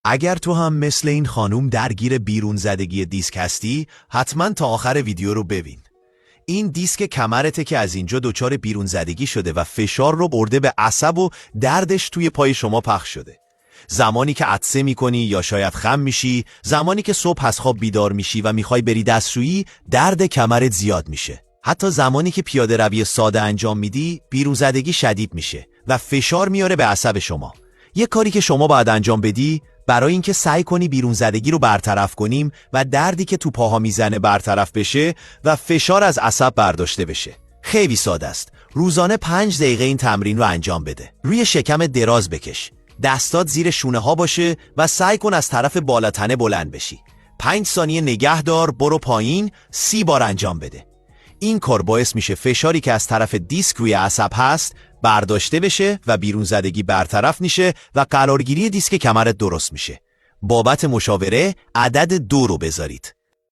اگر تو هم مثل این خانوم درگیر بیرون زدگی دیسک هستی، حتما تا آخر ویدیو رو ببین. این دیسک کمرته که از اینجا دچار بیرون زدگی شده و فشار رو برده به عصب و دردش توی پای شما پخش شده. زمانی که عطسه میکنی یا شاید خم میشی، زمانی که صبح از خواب بیدار میشی و میخوای بری دستشویی، درد کمرت زیاد میشه. حتی زمانی که پیاده روی ساده انجام میدی، بیرون زدگی شدید میشه و فشار میاره به عصب شما. یه کاری که شما باید انجام بدی برای اینکه سعی کنی بیرون زدگی رو برطرف کنیم و دردی که تو پاها میزنه برطرف بشه و فشار از عصب برداشته بشه. خیلی ساده است. روزانه 5 دقیقه این تمرین رو انجام بده. روی شکم دراز بکش. دستات زیر شونه ها باشه و سعی کن از طرف بالاتنه بلند بشی. 5 ثانیه نگه دار، برو پایین، 30 بار انجام بده. این کار باعث میشه فشاری که از طرف دیسک روی عصب هست برداشته بشه و بیرون زدگی برطرف میشه و قرارگیری دیسک کمرت درست میشه. بابت مشاوره عدد 2 رو بذارید.